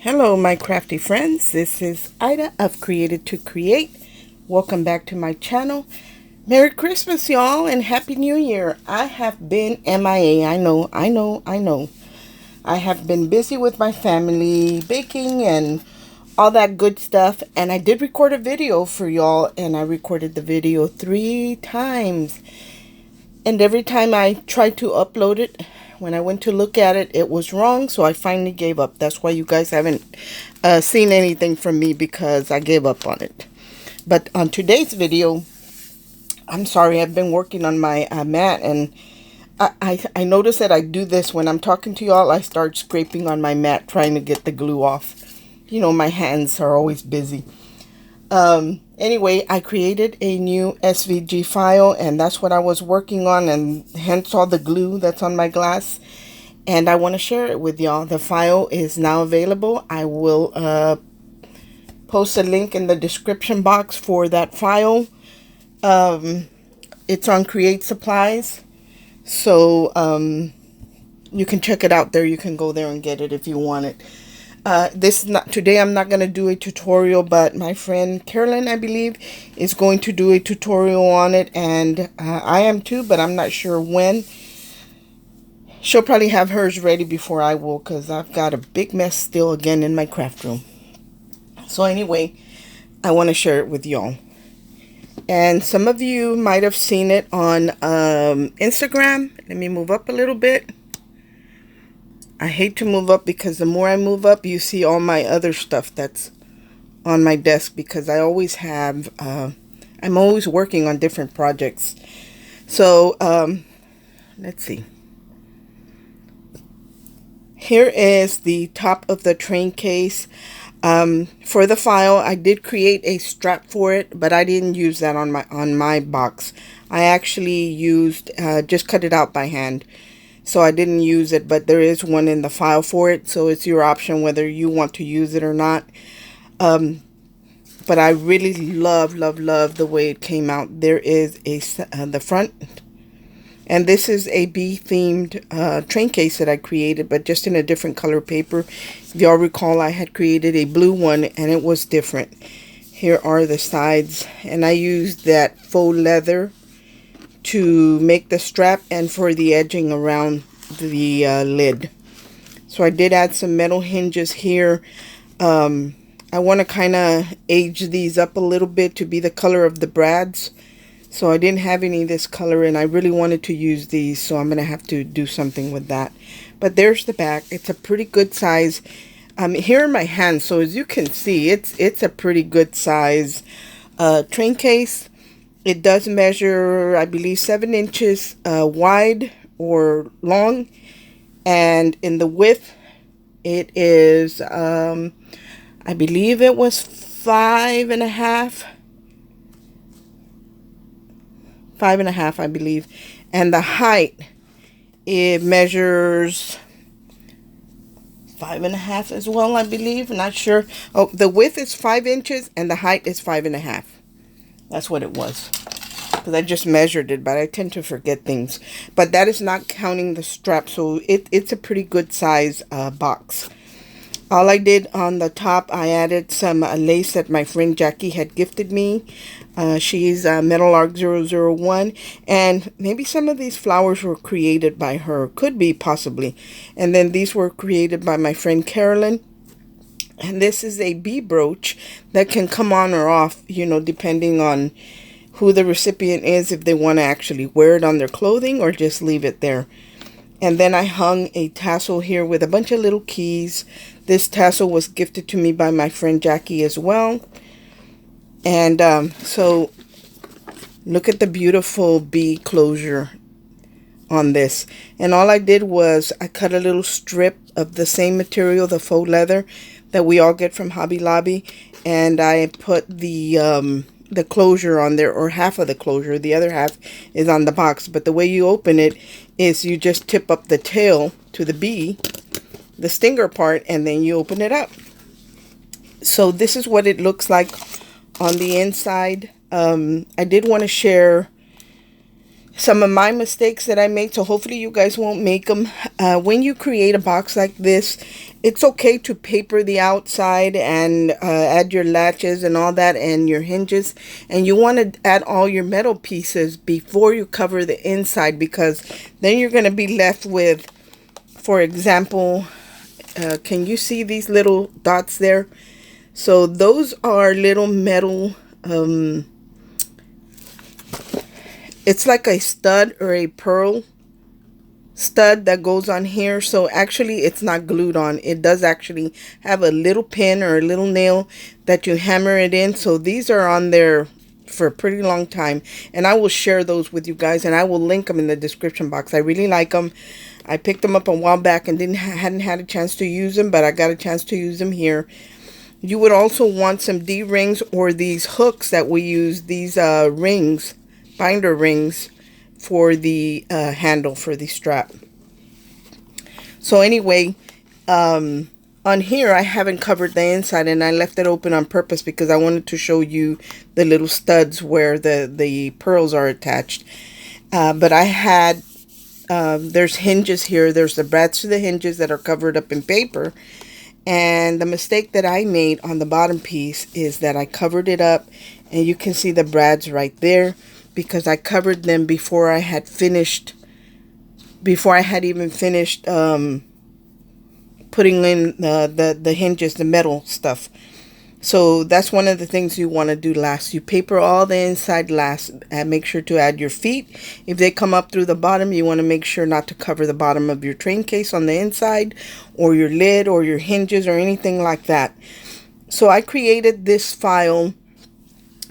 Hello, my crafty friends. This is Ida of Created to Create. Welcome back to my channel. Merry Christmas, y'all, and Happy New Year. I have been MIA. I know. I have been busy with my family, baking, and all that good stuff. And I did record a video for y'all, and I recorded the video 3 times. And every time I tried to upload it, when I went to look at it, it was wrong. So I finally gave up. That's why you guys haven't seen anything from me, because I gave up on it. But on today's video, I'm sorry, I've been working on my mat, and I notice that I do this when I'm talking to y'all. I start scraping on my mat trying to get the glue off. You know, my hands are always busy. Anyway, I created a new SVG file, and that's what I was working on, and hence all the glue that's on my glass. And I want to share it with y'all. The file is now available. I will post a link in the description box for that file. It's on Create Supplies, so you can check it out there. You can go there and get it if you want it. This is not today. I'm not going to do a tutorial, but my friend Carolyn, I believe, is going to do a tutorial on it, and I am too, but I'm not sure when. She'll probably have hers ready before I will, because I've got a big mess still again in my craft room. So anyway, I want to share it with y'all. And some of you might have seen it on Instagram. Let me move up a little bit. I hate to move up, because the more I move up, you see all my other stuff that's on my desk, because I always have, I'm always working on different projects. So, let's see. Here is the top of the train case. For the file, I did create a strap for it, but I didn't use that on my box. I actually used, just cut it out by hand. So I didn't use it, but there is one in the file for it. So it's your option whether you want to use it or not. But I really love the way it came out. There is the front. And this is a bee-themed train case that I created, but just in a different color paper. If y'all recall, I had created a blue one, and it was different. Here are the sides. And I used that faux leather to make the strap and for the edging around the lid. So I did add some metal hinges here. I want to kind of age these up a little bit to be the color of the brads. So I didn't have any of this color, and I really wanted to use these, so I'm going to have to do something with that. But there's the back. It's a pretty good size. Here are my hands, so as you can see, it's a pretty good size train case. It does measure, I believe, 7 inches wide or long. And in the width, it is, I believe it was 5.5. 5.5, I believe. And the height, it measures 5.5 as well, I believe. Not sure. Oh, the width is 5 inches and the height is 5.5. That's what it was, because I just measured it, but I tend to forget things. But that is not counting the strap, so it's a pretty good size box. All I did on the top, I added some lace that my friend Jackie had gifted me. She's Metal Arc 001, and maybe some of these flowers were created by her. Could be, possibly. And then these were created by my friend Carolyn. And this is a bee brooch that can come on or off, you know, depending on who the recipient is, if they want to actually wear it on their clothing or just leave it there. And then I hung a tassel here with a bunch of little keys. This tassel was gifted to me by my friend Jackie as well. And so look at the beautiful bee closure on this. And all I did was I cut a little strip of the same material, the faux leather that we all get from Hobby Lobby, and I put the closure on there, or half of the closure. The other half is on the box. But the way you open it is you just tip up the tail to the bee, the stinger part, and then you open it up. So this is what it looks like on the inside. I did want to share some of my mistakes that I made, so hopefully you guys won't make them. When you create a box like this, it's okay to paper the outside and add your latches and all that and your hinges. And you want to add all your metal pieces before you cover the inside, because then you're going to be left with, for example, can you see these little dots there? So those are little metal, it's like a stud or a pearl stud that goes on here. So actually it's not glued on. It does actually have a little pin or a little nail that you hammer it in. So these are on there for a pretty long time, and I will share those with you guys, and I will link them in the description box. I really like them. I picked them up a while back and hadn't had a chance to use them, but I got a chance to use them here. You would also want some D-rings or these hooks that we use, these rings, binder rings, for the handle for the strap. So anyway, on here I haven't covered the inside, and I left it open on purpose because I wanted to show you the little studs where the pearls are attached. But I had, there's hinges here. There's the brads to the hinges that are covered up in paper. And the mistake that I made on the bottom piece is that I covered it up, and you can see the brads right there, because I covered them before I had finished, before I had even finished putting in the hinges, the metal stuff. So that's one of the things you want to do last. You paper all the inside last, and make sure to add your feet. If they come up through the bottom, you want to make sure not to cover the bottom of your train case on the inside, or your lid, or your hinges, or anything like that. So I created this file,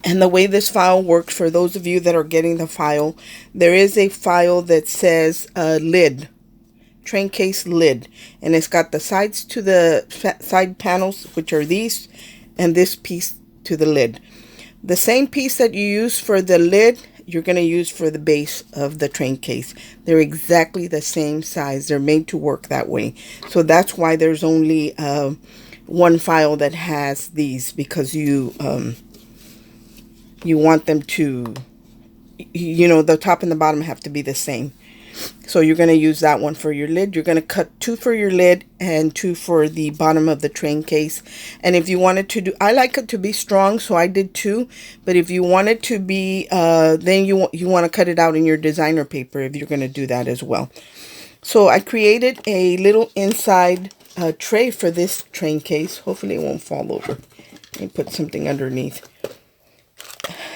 and the way this file works, for those of you that are getting the file, there is a file that says lid, train case lid, and it's got the sides to the side panels, which are these, and this piece to the lid. The same piece that you use for the lid, you're going to use for the base of the train case. They're exactly the same size. They're made to work that way. So that's why there's only one file that has these, because you want them to, you know, the top and the bottom have to be the same. So you're going to use that one for your lid. You're going to cut 2 for your lid and 2 for the bottom of the train case. And if you wanted to do, I like it to be strong, so I did 2. But if you want it to be, then you want to cut it out in your designer paper if you're going to do that as well. So I created a little inside tray for this train case. Hopefully it won't fall over. Let me put something underneath.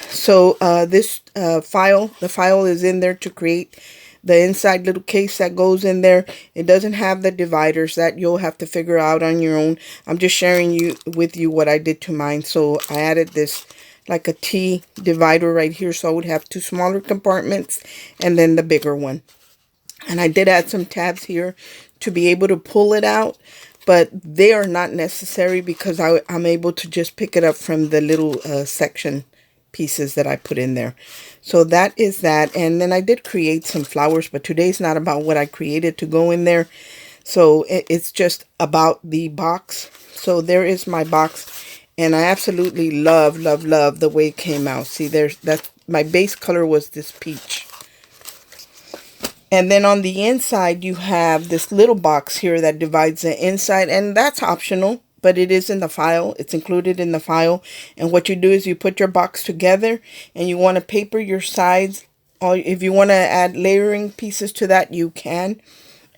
So this the file is in there to create the inside little case that goes in there. It doesn't have the dividers. That you'll have to figure out on your own. I'm just sharing with you what I did to mine. So I added this like a T divider right here, so I would have 2 smaller compartments and then the bigger one. And I did add some tabs here to be able to pull it out, but they are not necessary because I'm able to just pick it up from the little section pieces that I put in there. So that is that. And then I did create some flowers, but today's not about what I created to go in there. So it's just about the box. So there is my box, and I absolutely love the way it came out. See, that's my base color was this peach. And then on the inside, you have this little box here that divides the inside, and that's optional, but it is in the file. It's included in the file. And what you do is you put your box together, and you want to paper your sides. Or if you want to add layering pieces to that, you can.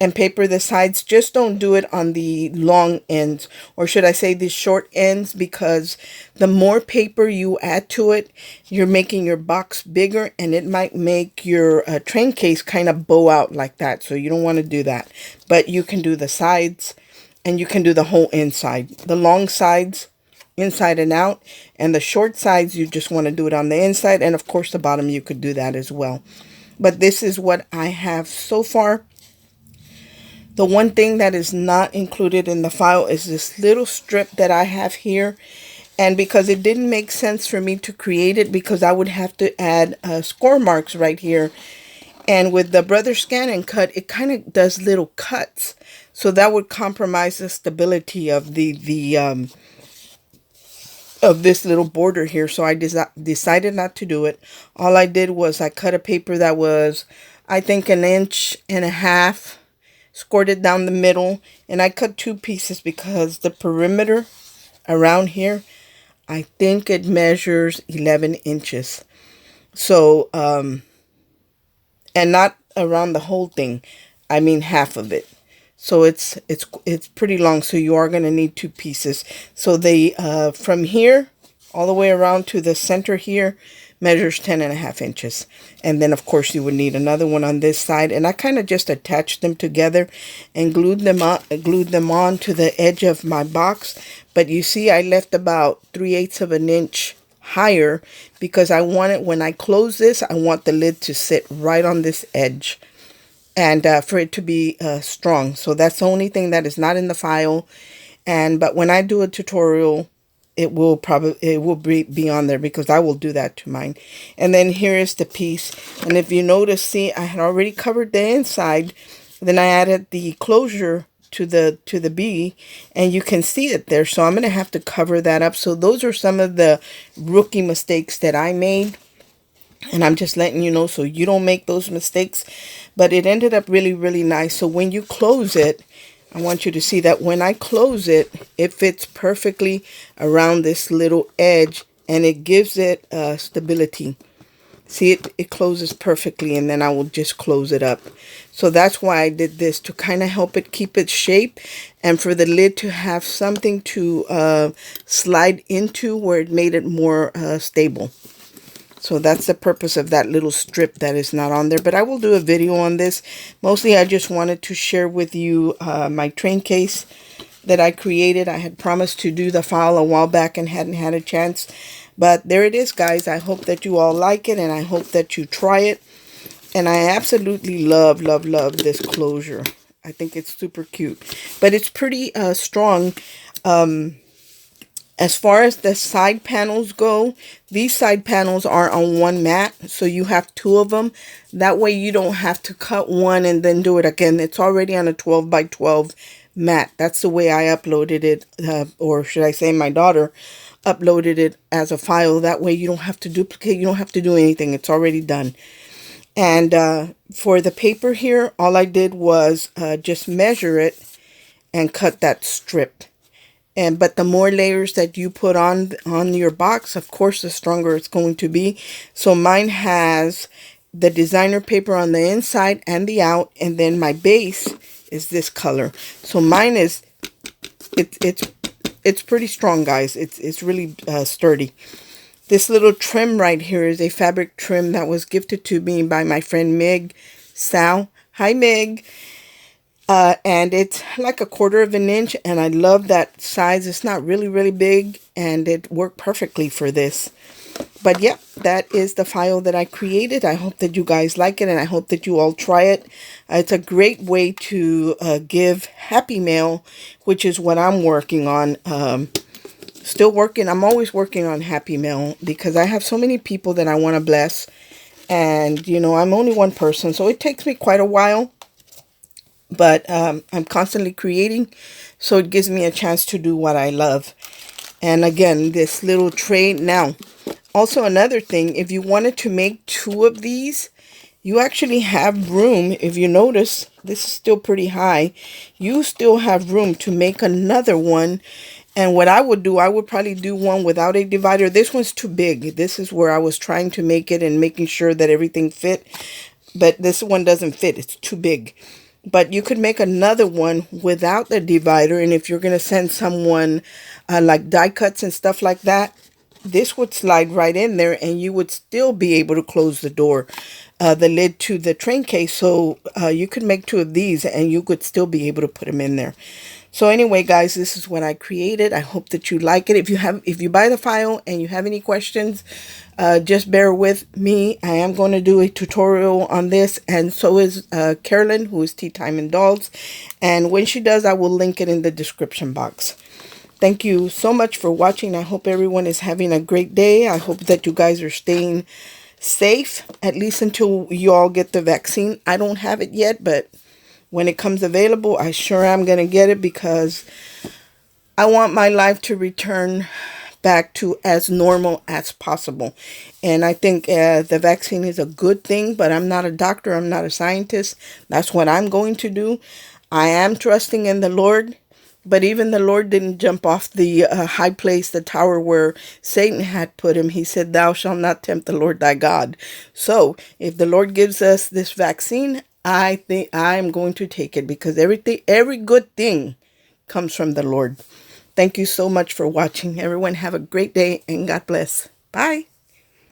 And paper the sides. Just don't do it on the long ends, or should I say the short ends, because the more paper you add to it, you're making your box bigger, and it might make your train case kind of bow out like that. So you don't want to do that. But you can do the sides, and you can do the whole inside. The long sides, inside and out, and the short sides, you just want to do it on the inside. And of course the bottom, you could do that as well. But this is what I have so far. The one thing that is not included in the file is this little strip that I have here. And because it didn't make sense for me to create it, because I would have to add score marks right here. And with the Brother Scan and Cut, it kind of does little cuts. So that would compromise the stability of the of this little border here, so I decided not to do it. All I did was I cut a paper that was, I think, 1.5 inches, scored it down the middle, and I cut 2 pieces because the perimeter around here, I think it measures 11 inches. So, and not around the whole thing, I mean half of it. So it's pretty long, so you are going to need 2 pieces. So they from here all the way around to the center here measures 10.5 inches. And then of course you would need another one on this side, and I kind of just attached them together and glued them on to the edge of my box. But you see, I left about 3/8 of an inch higher because I want it, when I close this, I want the lid to sit right on this edge, and for it to be strong. So that's the only thing that is not in the file. But when I do a tutorial, it will be on there, because I will do that to mine. And then here is the piece, and if you notice, see, I had already covered the inside, then I added the closure to the B, and you can see it there. So I'm going to have to cover that up. So those are some of the rookie mistakes that I made, and I'm just letting you know so you don't make those mistakes. But it ended up really, really nice. So when you close it, I want you to see that when I close it, it fits perfectly around this little edge, and it gives it stability. See, it closes perfectly, and then I will just close it up. So that's why I did this, to kind of help it keep its shape, and for the lid to have something to slide into where it made it more stable. So that's the purpose of that little strip that is not on there. But I will do a video on this. Mostly I just wanted to share with you my train case that I created. I had promised to do the file a while back and hadn't had a chance. But there it is, guys. I hope that you all like it, and I hope that you try it. And I absolutely love, love, love this closure. I think it's super cute. But it's pretty strong. As far as the side panels go, these side panels are on one mat, so you have 2 of them. That way you don't have to cut one and then do it again. It's already on a 12 by 12 mat. That's the way I uploaded it, or should I say my daughter uploaded it as a file. That way you don't have to duplicate, you don't have to do anything. It's already done. And for the paper here, all I did was just measure it and cut that strip. But the more layers that you put on your box, of course, the stronger it's going to be. So mine has the designer paper on the inside and the out, and then my base is this color. So mine is it's pretty strong, guys. It's really sturdy. This little trim right here is a fabric trim that was gifted to me by my friend Meg Sal. Hi, Meg. And it's like a 1/4 of an inch, and I love that size. It's not really, really big, and it worked perfectly for this. But yeah, that is the file that I created. I hope that you guys like it, and I hope that you all try it. It's a great way to give happy mail, which is what I'm working on. Still working. I'm always working on happy mail because I have so many people that I want to bless. And, you know, I'm only one person, so it takes me quite a while. But I'm constantly creating, so it gives me a chance to do what I love. And again, this little tray. Now, also another thing, if you wanted to make 2 of these, you actually have room. If you notice, this is still pretty high. You still have room to make another one. And what I would do, I would probably do one without a divider. This one's too big. This is where I was trying to make it and making sure that everything fit. But this one doesn't fit. It's too big. But you could make another one without the divider. And if you're going to send someone like die cuts and stuff like that, this would slide right in there, and you would still be able to close the door, the lid to the train case. So you could make 2 of these, and you could still be able to put them in there. So anyway, guys, this is what I created. I hope that you like it. If you buy the file and you have any questions, just bear with me. I am going to do a tutorial on this, and so is Carolyn, who is Tea Time and Dolls. And when she does, I will link it in the description box. Thank you so much for watching. I hope everyone is having a great day. I hope that you guys are staying safe, at least until you all get the vaccine. I don't have it yet, but when it comes available, I sure am going to get it, because I want my life to return back to as normal as possible. And I think the vaccine is a good thing, but I'm not a doctor. I'm not a scientist. That's what I'm going to do. I am trusting in the Lord. But even the Lord didn't jump off the high place, the tower where Satan had put him. He said, "Thou shalt not tempt the Lord thy God." So if the Lord gives us this vaccine, I think I'm going to take it, because every good thing comes from the Lord. Thank you so much for watching. Everyone have a great day, and God bless. Bye.